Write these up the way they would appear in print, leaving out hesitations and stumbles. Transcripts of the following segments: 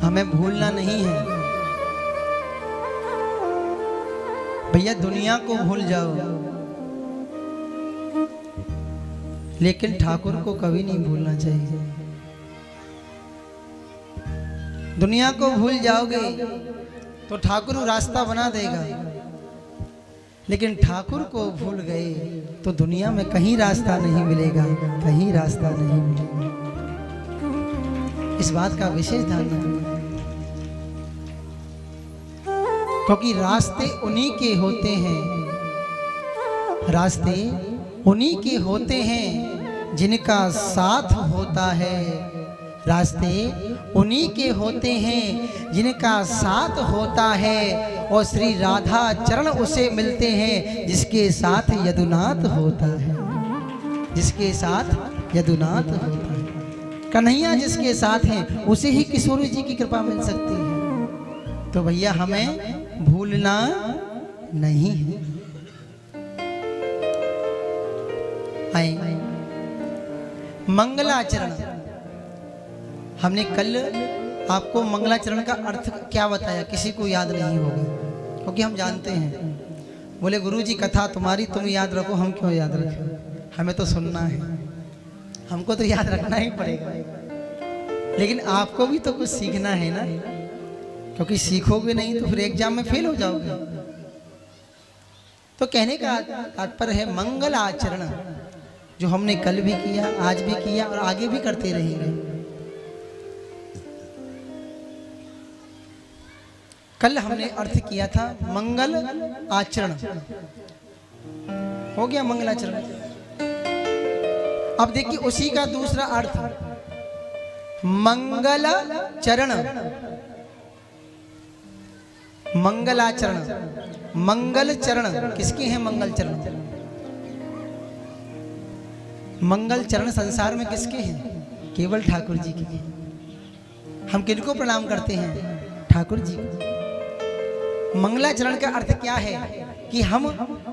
हमें भूलना नहीं है भैया। दुनिया को भूल जाओ लेकिन ठाकुर को कभी नहीं भूलना चाहिए। दुनिया को भूल जाओगे तो ठाकुर रास्ता बना देगा, लेकिन ठाकुर को भूल गए तो दुनिया में कहीं रास्ता नहीं मिलेगा, कहीं रास्ता नहीं मिलेगा। इस बात का विशेष ध्यान रखना, क्योंकि रास्ते उन्हीं के होते हैं, रास्ते उन्हीं के होते हैं जिनका साथ होता है। रास्ते उन्हीं के होते हैं जिनका साथ होता है, और श्री राधा चरण उसे मिलते हैं जिसके साथ यदुनाथ होता है, जिसके साथ यदुनाथ होता है। कन्हैया जिसके साथ हैं उसे ही किशोर जी की कृपा मिल सकती है। तो भैया हमें भूलना नहीं है। आए मंगलाचरण। हमने कल आपको मंगलाचरण का अर्थ क्या बताया, किसी को याद नहीं होगा, क्योंकि हम जानते हैं। बोले गुरुजी कथा तुम्हारी तुम याद रखो, हम क्यों याद रखें, हमें तो सुनना है, हमको तो याद रखना ही पड़ेगा। लेकिन आपको भी तो कुछ सीखना है ना, क्योंकि सीखोगे नहीं तो फिर एग्जाम में फेल हो जाओगे। तो कहने का तात्पर्य है मंगल आचरण, जो हमने कल भी किया, आज भी किया और आगे भी करते रहेंगे। कल हमने अर्थ किया था मंगल आचरण, हो गया मंगलाचरण। अब देखिए उसी का दूसरा अर्थ मंगल चरण, मंगलाचरण। मंगल चरण किसके हैं? मंगल चरण। मंगल चरण संसार में किसके हैं? केवल ठाकुर जी के। हम किनको प्रणाम करते हैं? ठाकुर जी को। मंगलाचरण का अर्थ क्या है कि हम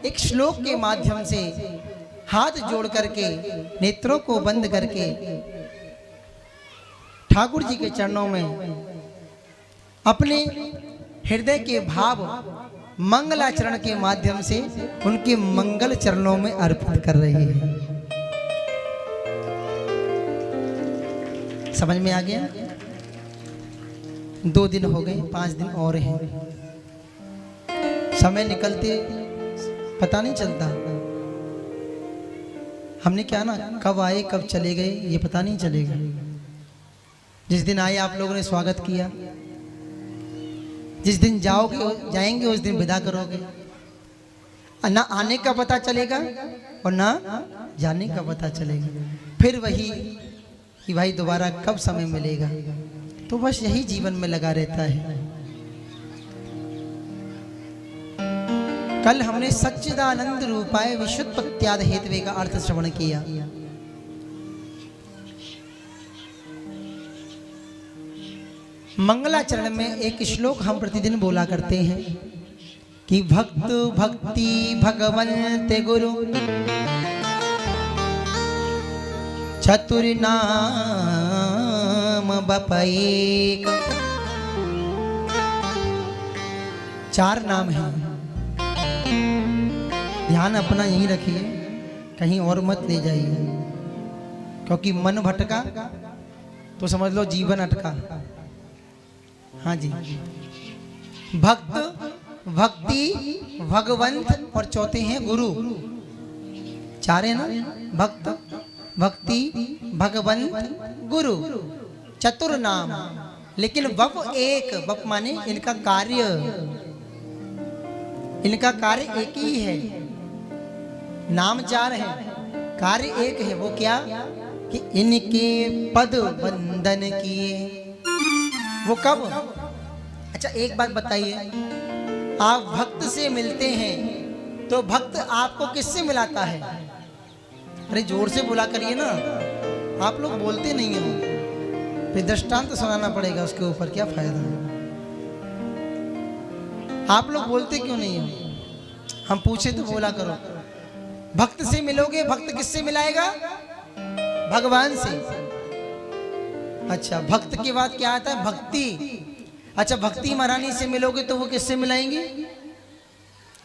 एक श्लोक के माध्यम से हाथ जोड़ करके, नेत्रों को बंद करके ठाकुर जी के चरणों में अपने हृदय के भाव मंगलाचरण के माध्यम से उनके मंगल चरणों में अर्पित कर रहे हैं। समझ में आ गया? 2 दिन हो गए, 5 दिन और हैं। समय निकलते पता नहीं चलता। हमने क्या ना, कब आए कब चले गए ये पता नहीं चलेगा। जिस दिन आए आप लोगों ने स्वागत किया, जिस दिन जाएंगे उस दिन विदा करोगे। ना आने का पता चलेगा और ना जाने का पता चलेगा। फिर वही कि भाई दोबारा कब समय मिलेगा। तो बस यही जीवन में लगा रहता है। कल हमने सच्चिदानंद रूपाय विशुद्धपत्याद हेतवे का अर्थ श्रवण किया। मंगलाचरण में एक श्लोक हम प्रतिदिन बोला करते हैं कि भक्त भक्ति भगवंत गुरु चतुर नाम बपैक। 4 नाम हैं। ध्यान अपना यहीं रखिए, कहीं और मत ले जाइए, क्योंकि मन भटका तो समझ लो जीवन अटका। हाँ जी, भक्त भक्ति भगवंत और चौथे हैं गुरु। 4 है ना, भक्त भक्ति भगवंत गुरु चतुर नाम। लेकिन वप एक, वप माने इनका कार्य, इनका कार्य एक ही है। नाम 4 है, कार्य एक है। वो क्या? कि इनके पद वंदन किए। वो कब? अच्छा एक बात बताइए, आप भक्त से मिलते हैं तो भक्त आपको किससे मिलाता है? अरे जोर से बोला करिए ना, आप लोग बोलते नहीं हो। फिर दृष्टांत तो सुनाना पड़ेगा उसके ऊपर, क्या फायदा है? आप लोग बोलते क्यों नहीं हो? हम पूछे तो बोला करो। भक्त से मिलोगे, भक्त किससे मिलाएगा? भगवान से। अच्छा, भक्त के बाद क्या आता है? भक्ति। अच्छा, भक्ति महारानी से मिलोगे तो वो किससे मिलाएंगे?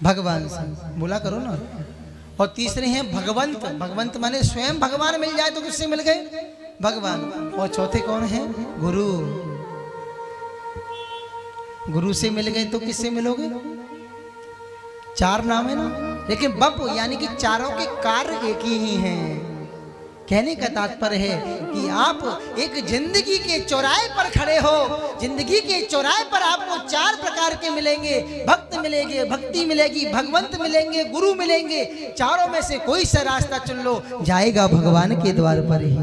भगवान से। बोला करो ना। और तीसरे हैं भगवंत। भगवंत माने स्वयं भगवान मिल जाए तो किससे मिल गए? भगवान। और चौथे कौन है? गुरु। गुरु से मिल गए तो किससे मिलोगे? चार नाम है ना, लेकिन बप यानी कि चारों के कार्य एक ही हैं। कहने का तात्पर्य है कि आप एक जिंदगी के चौराहे पर खड़े हो, जिंदगी के चौराहे पर आपको चार प्रकार के मिलेंगे। भक्त मिलेंगे, भक्ति मिलेगी, भगवंत मिलेंगे, गुरु मिलेंगे। चारों में से कोई सा रास्ता चुन लो, जाएगा भगवान के द्वार पर ही,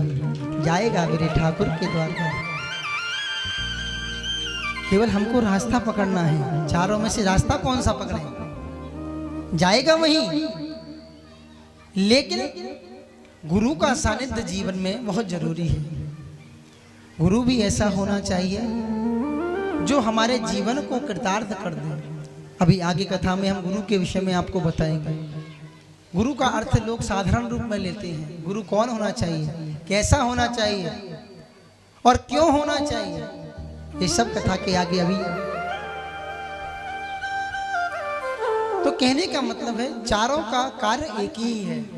जाएगा मेरे ठाकुर के द्वार पर। केवल हमको रास्ता पकड़ना है। चारों में से रास्ता कौन सा पकड़े? जाएगा वहीं। लेकिन गुरु का सानिध्य जीवन में बहुत जरूरी है। गुरु भी ऐसा होना चाहिए जो हमारे जीवन को कृतार्थ कर दे। अभी आगे कथा में हम गुरु के विषय में आपको बताएंगे। गुरु का अर्थ लोग साधारण रूप में लेते हैं। गुरु कौन होना चाहिए, कैसा होना चाहिए और क्यों होना चाहिए, ये सब कथा के आगे। अभी तो कहने का मतलब है चारों का कार्य एक ही है।